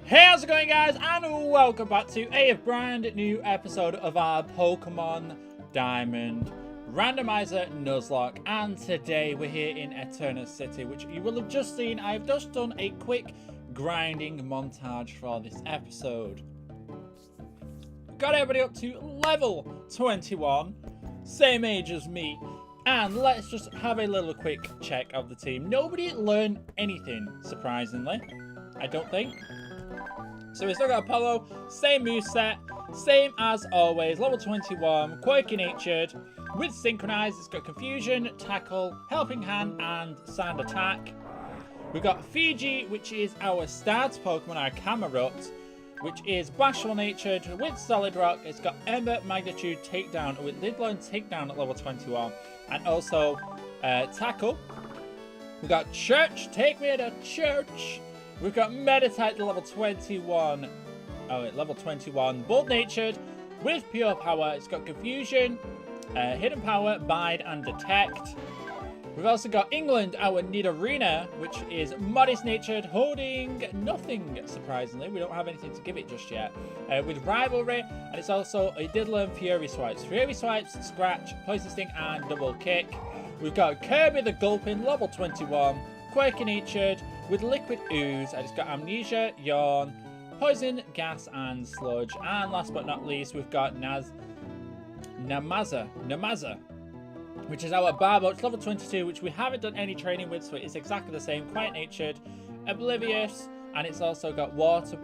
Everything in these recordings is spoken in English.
Hey, how's it going, guys, and welcome back to a brand new episode of our Pokemon Diamond Randomizer Nuzlocke. And today we're here in Eterna City, which you will have just seen. I've just done a quick grinding montage for this episode. Got everybody up to level 21, same age as me. And let's just have a little quick check of the team. Nobody learned anything, surprisingly, I don't think. So we still got Apollo, same moveset, same as always, level 21, quirky natured, with synchronized. It's got confusion, tackle, helping hand, and sand attack. We've got Fiji, which is our start Pokemon, our Camerupt, which is bashful natured with solid rock. It's got Ember, Magnitude, takedown with Lidlow takedown at level 21, and also tackle. We've got Church, take me to church. We've got Meditite to level 21. Oh, wait, level 21. Bold natured with pure power. It's got confusion, hidden power, bide, and detect. We've also got England, our Nidorina, which is modest natured, holding nothing, surprisingly. We don't have anything to give it just yet. With rivalry, and it's also, it did learn Fury Swipes. Fury Swipes, Scratch, Poison Sting, and Double Kick. We've got Kirby the Gulpin, level 21. Quirky natured with liquid ooze, and it's got amnesia, yawn, poison, gas, and sludge. And last but not least, we've got Namaza, which is our Barbo. It's level 22, which we haven't done any training with, so it is exactly the same. Quiet natured, oblivious, and it's also got water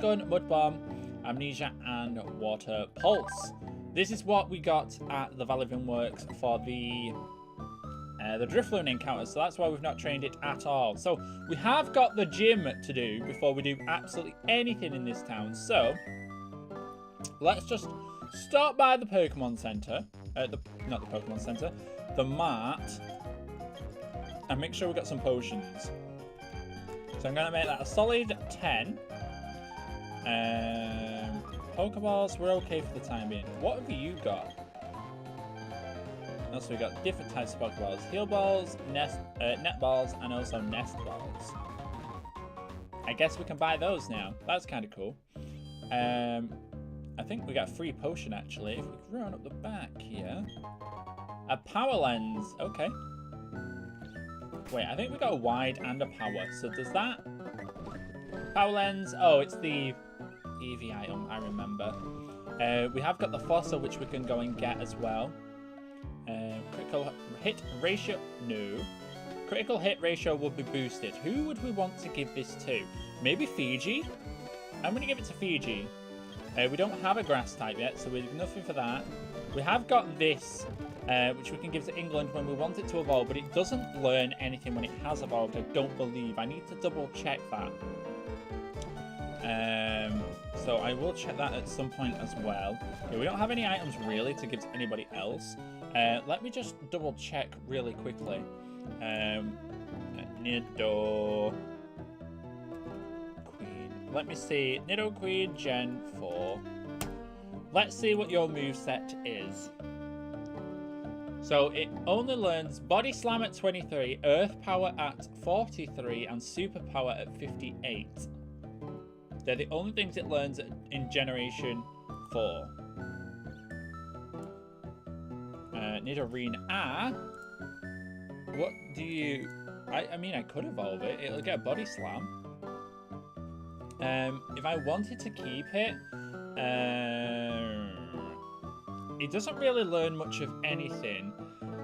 gun, mud bomb, amnesia, and water pulse. This is what we got at the Valivin Works for the Drifloon encounter, so that's why we've not trained it at all. So we have got the gym to do before we do absolutely anything in this town. So let's just start by the Pokemon Center, not the Pokemon Center, the Mart, and make sure we've got some potions. So I'm going to make that a solid 10. Pokeballs, we're okay for the time being. What have you got? Also, we got different types of Pokeballs: Heal Balls, Net Balls, and also Nest Balls. I guess we can buy those now. That's kind of cool. I think we got a free potion, actually. If we run up the back here. A power lens. Okay. Wait, I think we got a wide and a power. So does that... Power lens. Oh, it's the EV item, I remember. We have got the fossil, which we can go and get as well. Critical hit ratio. No. Critical hit ratio will be boosted. Who would we want to give this to? Maybe Fiji? I'm going to give it to Fiji. We don't have a grass type yet, so we've nothing for that. We have got this, which we can give to England when we want it to evolve, but it doesn't learn anything when it has evolved, I don't believe. I need to double check that. So I will check that at some point as well. Yeah, we don't have any items really to give to anybody else. Let me just double check really quickly. Nido Queen. Let me see. Nido Queen Gen 4. Let's see what your moveset is. So it only learns Body Slam at 23, Earth Power at 43, and Super Power at 58. They're the only things it learns in Generation 4. Nidorina. What do you... I mean, I could evolve it. It'll get a Body Slam. If I wanted to keep it... it doesn't really learn much of anything.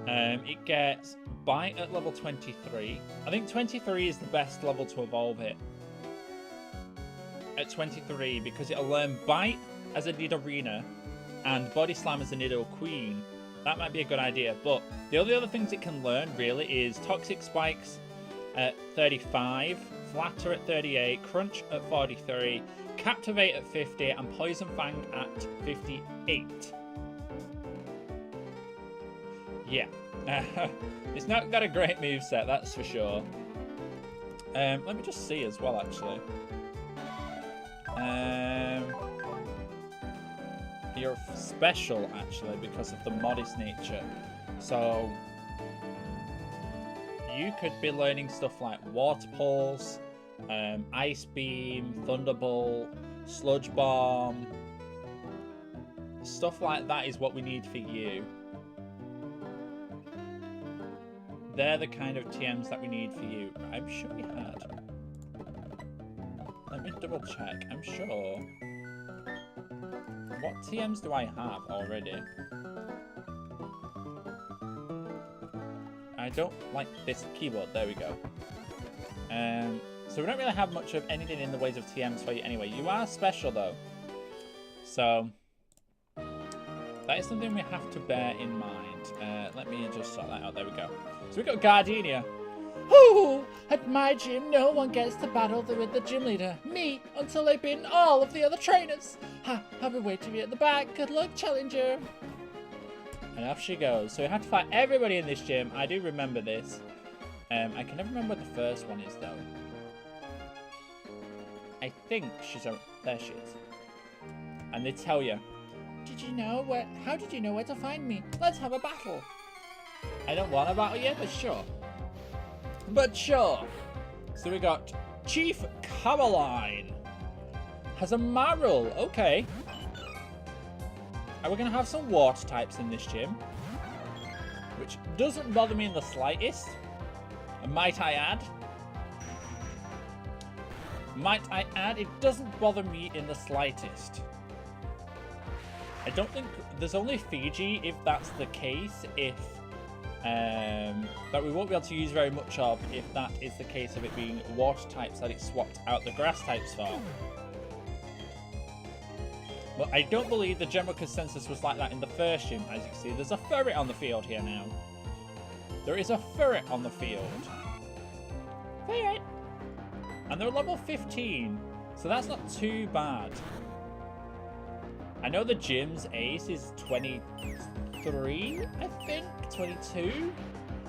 It gets Bite at level 23. I think 23 is the best level to evolve it. At 23, because it'll learn Bite as a Nidorina and Body Slam as a Nidoqueen. That might be a good idea, but the only other things it can learn really is Toxic Spikes at 35, Flatter at 38, Crunch at 43, Captivate at 50, and Poison Fang at 58. Yeah, it's not got a great moveset, that's for sure. Let me just see as well, actually. You're special, actually, because of the modest nature. So, you could be learning stuff like Water Pulse, Ice Beam, Thunderbolt, Sludge Bomb. Stuff like that is what we need for you. They're the kind of TMs that we need for you. I'm sure we had. Let me double check. I'm sure. What TMs do I have already? I don't like this keyboard. There we go. So we don't really have much of anything in the ways of TMs for you anyway. You are special though. So that is something we have to bear in mind. Let me just sort that out. There we go. So we got Gardenia. Whoo! At my gym, no one gets to battle with the gym leader. Me, until they've beaten all of the other trainers. Ha! I'll be waiting for you at the back. Good luck, challenger. And off she goes. So we have to fight everybody in this gym. I do remember this. I can never remember what the first one is, though. I think she's... There she is. And they tell you. Did you know where... How did you know where to find me? Let's have a battle. I don't want a battle yet, but sure. But sure. So we got Chief Caroline. Has a Marrow. Okay. And we're going to have some water types in this gym. Which doesn't bother me in the slightest. Might I add. Might I add, it doesn't bother me in the slightest. I don't think... There's only Fiji, if that's the case, if... that we won't be able to use very much of if that is the case of it being water types that it swapped out the grass types for. But I don't believe the general consensus was like that in the first gym. As you can see, there's a ferret on the field here now. There is a ferret on the field. Ferret! And they're level 15, so that's not too bad. I know the gym's ace is 23, I think, 22,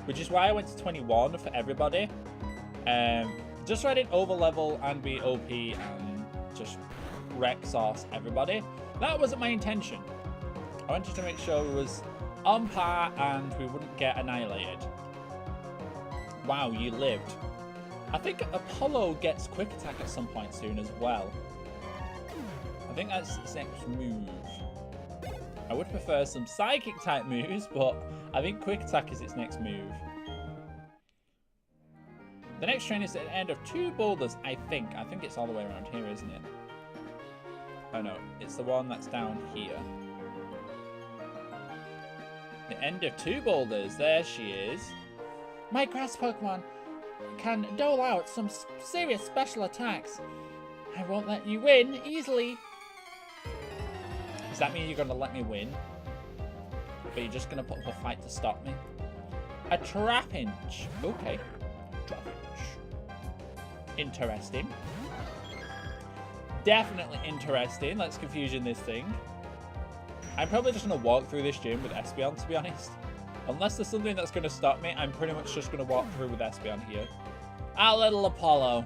which is why I went to 21 for everybody. Just so I didn't overlevel and be OP and just wreck sauce everybody. That wasn't my intention. I wanted to make sure it was on par and we wouldn't get annihilated. Wow, you lived. I think Apollo gets quick attack at some point soon as well. I think that's its next move. I would prefer some psychic type moves, but I think quick attack is its next move. The next train is at the end of 2 boulders, I think. I think it's all the way around here, isn't it? Oh no, it's the one that's down here. The end of 2 boulders. There she is. My grass Pokemon can dole out some serious special attacks. I won't let you win easily. Does that mean you're going to let me win? But you're just going to put up a fight to stop me? A Trapinch. Okay. Trapinch. Interesting. Definitely interesting. Let's confusion this thing. I'm probably just going to walk through this gym with Espeon, to be honest. Unless there's something that's going to stop me, I'm pretty much just going to walk through with Espeon here. Our little Apollo.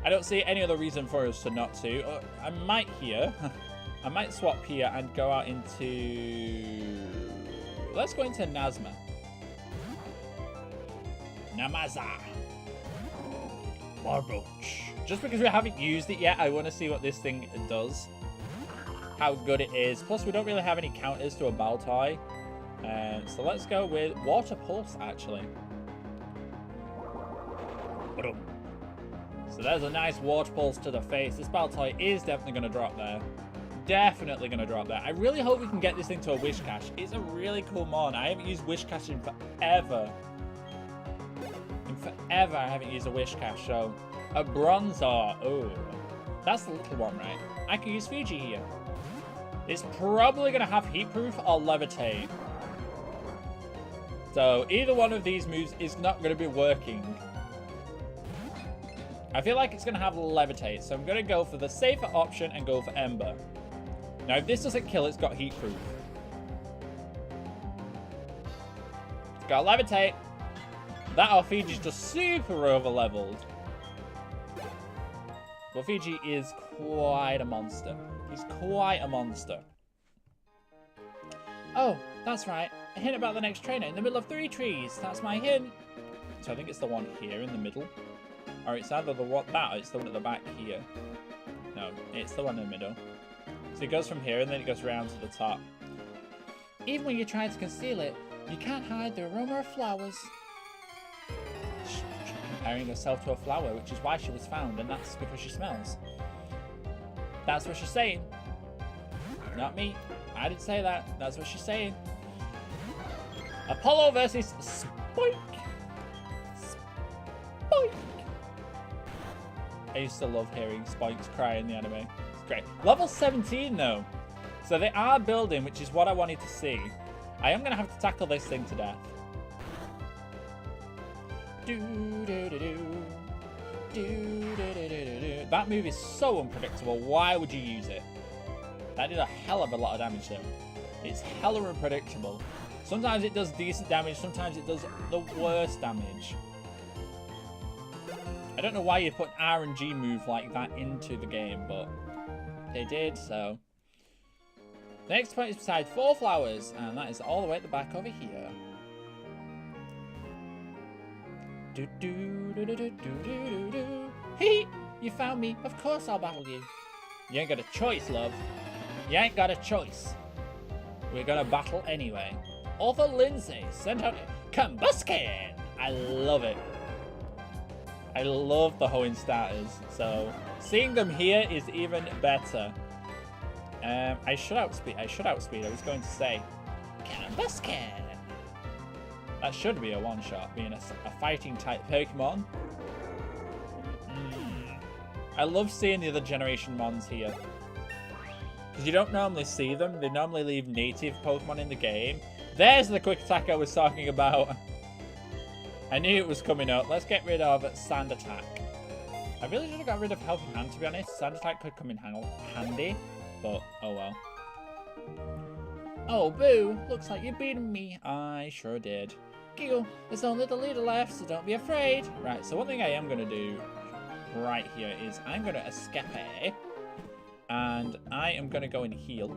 I don't see any other reason for us to not to. I might here. I might swap here and go out into... Let's go into Nazma. Namaza. Barboach. Just because we haven't used it yet, I want to see what this thing does. How good it is. Plus, we don't really have any counters to a Baltoy. So let's go with Water Pulse, actually. So there's a nice Water Pulse to the face. This Baltoy is definitely going to drop there. Definitely going to drop there. I really hope we can get this thing to a Wish Cache. It's a really cool mon. I haven't used Wish Cache in forever. I haven't used a Wish Cache. So, a Bronzor. Oh, that's the little one, right? I can use Fiji here. It's probably going to have Heat Proof or Levitate. So, either one of these moves is not going to be working. I feel like it's going to have Levitate, so I'm going to go for the safer option and go for Ember. Now, if this doesn't kill, it's got Heat Proof. It's got Levitate. That or Fiji's just super over-leveled. But Fiji is quite a monster. He's quite a monster. Oh, that's right. A hint about the next trainer in the middle of 3 trees. That's my hint. So I think it's the one here in the middle. Or it's either the one that or it's the one at the back here. No, it's the one in the middle. So it goes from here and then it goes around to the top. Even when you try to conceal it, you can't hide the aroma of flowers. She's comparing herself to a flower, which is why she was found, and that's because she smells. That's what she's saying. Not me. I didn't say that. That's what she's saying. Apollo versus Spike. Spike. I used to love hearing Spikes cry in the anime. It's great. Level 17 though. So they are building, which is what I wanted to see. I am going to have to tackle this thing to death. That move is so unpredictable. Why would you use it? That did a hell of a lot of damage though. It's hella unpredictable. Sometimes it does decent damage, sometimes it does the worst damage. I don't know why you put an RNG move like that into the game, but they did, so. The next point is beside 4 flowers, and that is all the way at the back over here. Hee! You found me. Of course I'll battle you. You ain't got a choice, love. You ain't got a choice. We're gonna battle anyway. Author Lindsay sent out Combuskin. I love it. I love the Hoenn starters, so seeing them here is even better. I should outspeed. I was going to say Combuskin. That should be a one-shot, being a fighting type Pokemon. I love seeing the other generation mons here. Because you don't normally see them. They normally leave native Pokemon in the game. There's the quick attack I was talking about. I knew it was coming up. Let's get rid of Sand Attack. I really should have got rid of Helping Hand, to be honest. Sand Attack could come in handy. But, oh well. Oh, boo. Looks like you beat me. I sure did. Giggle. There's only the leader left, so don't be afraid. Right, so one thing I am going to do right here is I'm going to escape. And I am going to go and heal.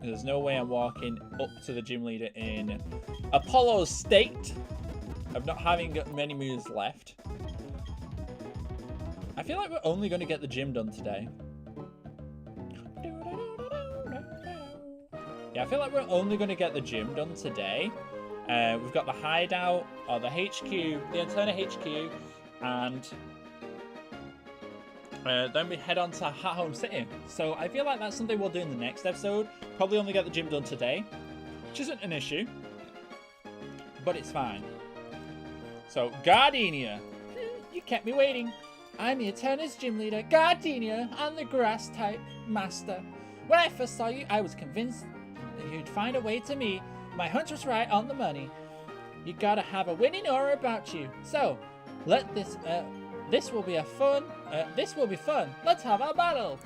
There's no way I'm walking up to the gym leader in Apollo's state. of not having many moves left. I feel like we're only going to get the gym done today. Yeah, I feel like we're only going to get the gym done today. We've got the hideout, or the HQ, the Antenna HQ, and then we head on to Hat Home City. So I feel like that's something we'll do in the next episode. Probably only get the gym done today, which isn't an issue, but it's fine. So, Gardenia. You kept me waiting. I'm the Eterna's gym leader, Gardenia. I'm the grass type master. When I first saw you, I was convinced that you'd find a way to me. My hunch was right on the money. You gotta have a winning aura about you. So, let this, this will be fun. Let's have a battle.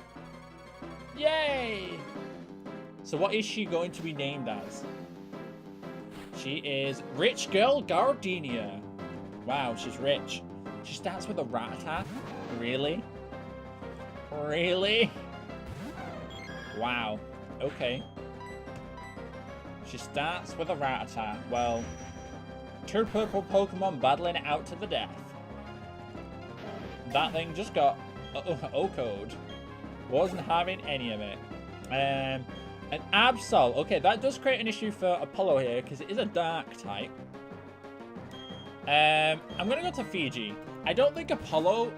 Yay! So what is she going to be named as? She is Rich Girl Gardenia. Wow, she's rich. She starts with a rat attack? Really? Really? Wow. Okay. She starts with a rat attack. Well, 2 purple Pokemon battling it out to the death. That thing just got O-code. Wasn't having any of it. An Absol. Okay, that does create an issue for Apollo here because it is a dark type. I'm going to go to Fiji. I don't think Absol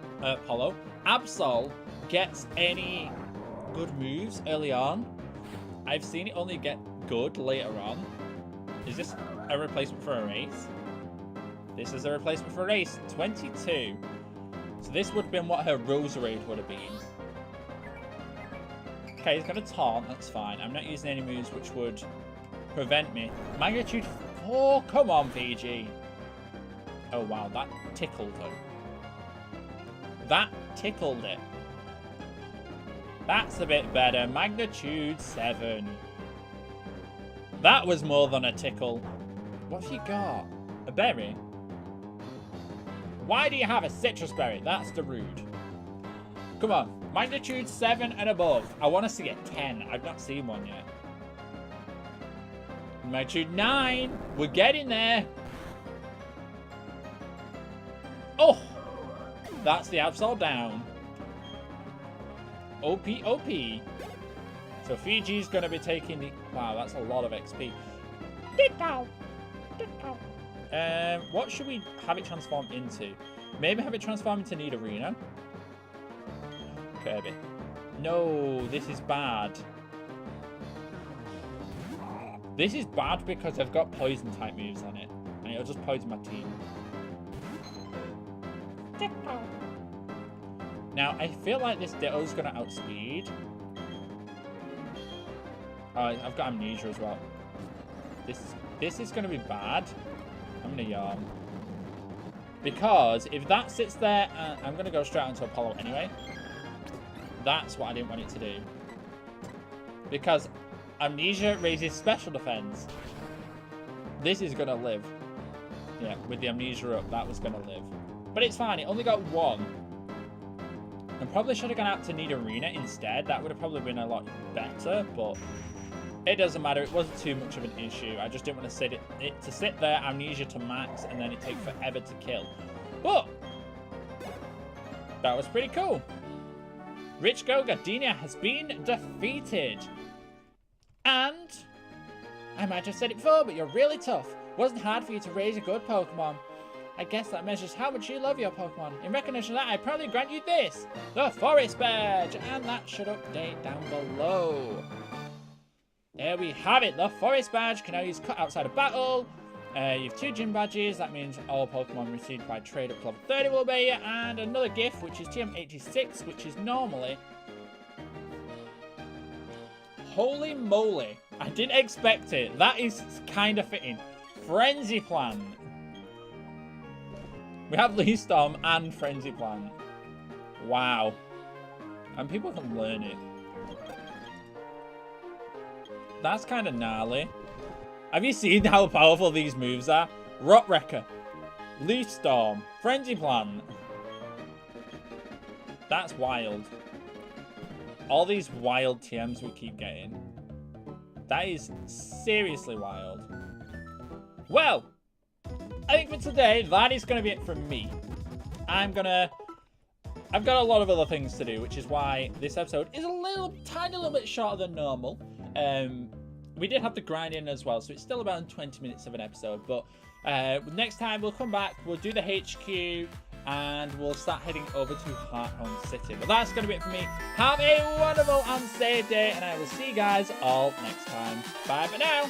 gets any good moves early on. I've seen it only get good later on. Is this a replacement for a race? This is a replacement for a race. 22. So this would have been what her Roserade would have been. Okay, he's going to taunt. That's fine. I'm not using any moves which would prevent me. Magnitude 4. Come on, Fiji. Oh, wow. That tickled her. That tickled it. That's a bit better. Magnitude 7. That was more than a tickle. What have you got? A berry? Why do you have a citrus berry? That's the rude. Come on. Magnitude 7 and above. I want to see a 10. I've not seen one yet. Magnitude 9. We're getting there. Oh! That's the Absol down. OP, OP. So Fiji's going to be taking the... Wow, that's a lot of XP. What should we have it transform into? Maybe have it transform into Nidorino. Kirby. No, this is bad. This is bad because I've got poison type moves on it. And it'll just poison my team. Now, I feel like this Ditto's going to outspeed. Oh, I've got Amnesia as well. This is going to be bad. I'm going to yawn. Because if that sits there, I'm going to go straight onto Apollo anyway. That's what I didn't want it to do. Because Amnesia raises special defense. This is going to live. Yeah, with the Amnesia up, that was going to live. But it's fine. It only got 1. I probably should have gone out to Nidorina instead. That would have probably been a lot better, but it doesn't matter. It wasn't too much of an issue. I just didn't want to sit there, Amnesia to max, and then it take forever to kill. But that was pretty cool. Rich Girl Gardenia has been defeated. And I might have said it before, but you're really tough. Wasn't hard for you to raise a good Pokemon. I guess that measures how much you love your Pokemon. In recognition of that, I proudly grant you this, the Forest Badge, and that should update down below. There we have it. The Forest Badge can now use cut outside of battle. You have 2 gym badges. That means all Pokemon received by trade up to level 30 will obey you, and another gift, which is TM86, which is normally... Holy moly. I didn't expect it. That is kind of fitting. Frenzy Plant. We have Leaf Storm and Frenzy Plant. Wow. And people can learn it. That's kind of gnarly. Have you seen how powerful these moves are? Rock Wrecker, Leaf Storm, Frenzy Plant. That's wild. All these wild TMs we keep getting. That is seriously wild. Well, I think for today, that is going to be it from me. I've got a lot of other things to do, which is why this episode is a tiny little bit shorter than normal. We did have the grinding as well, so it's still about 20 minutes of an episode. But next time we'll come back, we'll do the HQ, and we'll start heading over to Hearthome City. But that's going to be it for me. Have a wonderful and safe day, and I will see you guys all next time. Bye for now.